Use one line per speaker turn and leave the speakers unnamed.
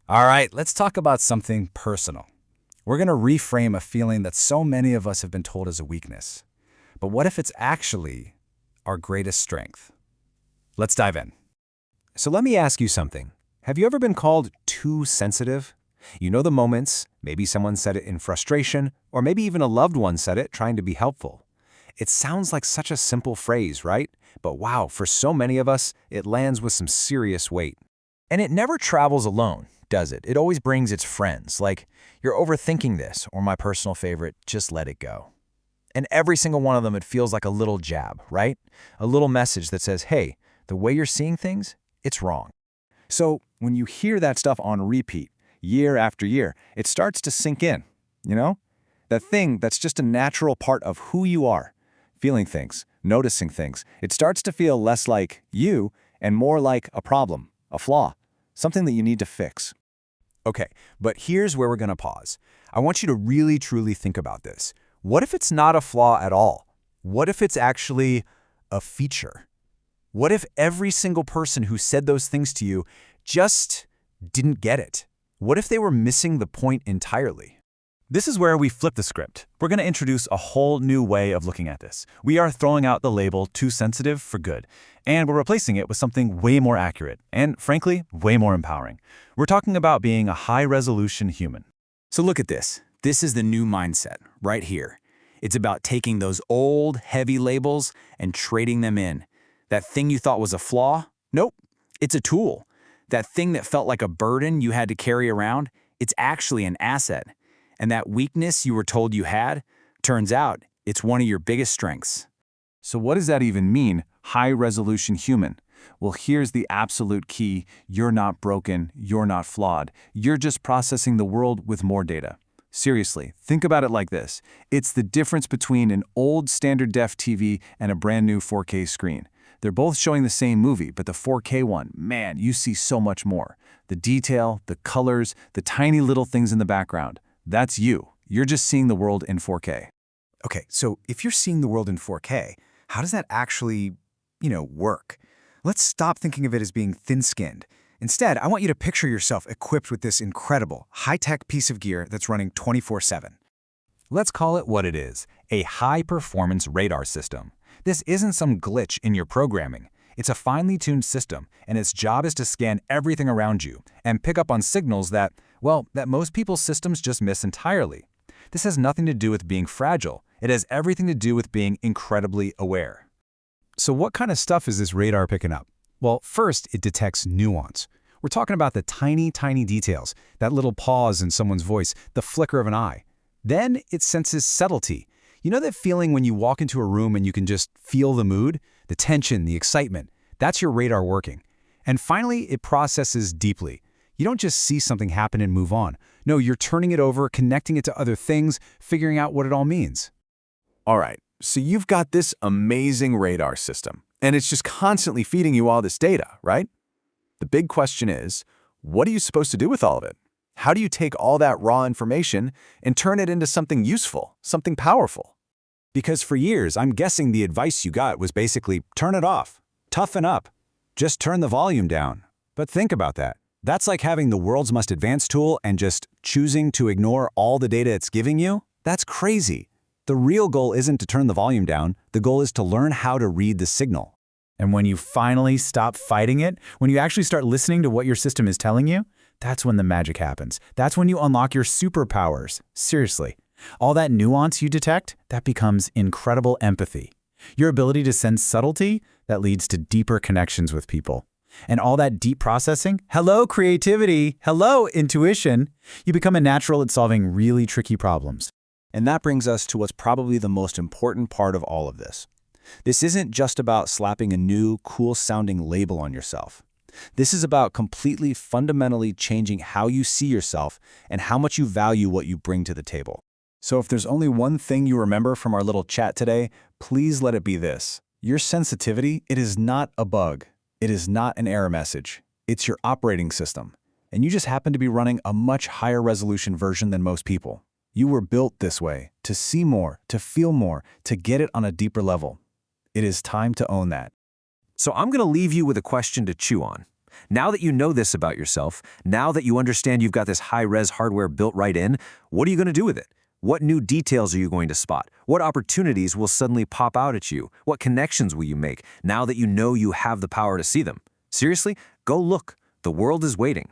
All right, let's talk about something personal. We're going to reframe a feeling that so many of us have been told is a weakness. But what if it's actually our greatest strength? Let's dive in.
So let me ask you something. Have you ever been called too sensitive? You know the moments, maybe someone said it in frustration, or maybe even a loved one said it trying to be helpful. It sounds like such a simple phrase, right? But wow, for so many of us, it lands with some serious weight. And it never travels alone, does it? It always brings its friends, like, you're overthinking this, or my personal favorite, just let it go. And every single one of them, it feels like a little jab, right? A little message that says, hey, the way you're seeing things, it's wrong.
So when you hear that stuff on repeat, year after year, it starts to sink in, you know? That thing that's just a natural part of who you are. Feeling things, noticing things. It starts to feel less like you and more like a problem, a flaw, something that you need to fix.
Okay, but here's where we're going to pause. I want you to really, truly think about this. What if it's not a flaw at all? What if it's actually a feature? What if every single person who said those things to you just didn't get it? What if they were missing the point entirely?
This is where we flip the script. We're going to introduce a whole new way of looking at this. We are throwing out the label too sensitive for good, and we're replacing it with something way more accurate and, frankly, way more empowering. We're talking about being a high-resolution human.
So look at this. This is the new mindset right here. It's about taking those old, heavy labels and trading them in. That thing you thought was a flaw? Nope, it's a tool. That thing that felt like a burden you had to carry around? It's actually an asset. And that weakness you were told you had? Turns out, it's one of your biggest strengths.
So what does that even mean, high-resolution human? Well, here's the absolute key. You're not broken, you're not flawed. You're just processing the world with more data. Seriously, think about it like this. It's the difference between an old standard def TV and a brand new 4K screen. They're both showing the same movie, but the 4K one, man, you see so much more. The detail, the colors, the tiny little things in the background. That's you. You're just seeing the world in 4K.
Okay, so if you're seeing the world in 4K, how does that actually, work? Let's stop thinking of it as being thin-skinned. Instead, I want you to picture yourself equipped with this incredible, high-tech piece of gear that's running 24/7.
Let's call it what it is, a high-performance radar system. This isn't some glitch in your programming. It's a finely tuned system, and its job is to scan everything around you and pick up on signals that most people's systems just miss entirely. This has nothing to do with being fragile. It has everything to do with being incredibly aware.
So what kind of stuff is this radar picking up? Well, first, it detects nuance. We're talking about the tiny, tiny details, that little pause in someone's voice, the flicker of an eye. Then it senses subtlety. You know that feeling when you walk into a room and you can just feel the mood? The tension, the excitement. That's your radar working. And finally, it processes deeply. You don't just see something happen and move on. No, you're turning it over, connecting it to other things, figuring out what it all means.
All right, so you've got this amazing radar system, and it's just constantly feeding you all this data, right? The big question is, what are you supposed to do with all of it? How do you take all that raw information and turn it into something useful, something powerful?
Because for years, I'm guessing the advice you got was basically, turn it off, toughen up, just turn the volume down. But think about that. That's like having the world's most advanced tool and just choosing to ignore all the data it's giving you? That's crazy. The real goal isn't to turn the volume down. The goal is to learn how to read the signal.
And when you finally stop fighting it, when you actually start listening to what your system is telling you, that's when the magic happens. That's when you unlock your superpowers. Seriously. All that nuance you detect, that becomes incredible empathy. Your ability to sense subtlety, that leads to deeper connections with people. And all that deep processing, hello creativity, hello intuition, you become a natural at solving really tricky problems.
And that brings us to what's probably the most important part of all of this. This isn't just about slapping a new, cool-sounding label on yourself. This is about completely fundamentally changing how you see yourself and how much you value what you bring to the table. So if there's only one thing you remember from our little chat today, please let it be this. Your sensitivity, it is not a bug. It is not an error message. It's your operating system. And you just happen to be running a much higher resolution version than most people. You were built this way, to see more, to feel more, to get it on a deeper level. It is time to own that. So I'm going to leave you with a question to chew on.
Now that you know this about yourself, now that you understand you've got this high-res hardware built right in, what are you going to do with it? What new details are you going to spot? What opportunities will suddenly pop out at you? What connections will you make now that you know you have the power to see them? Seriously, go look. The world is waiting.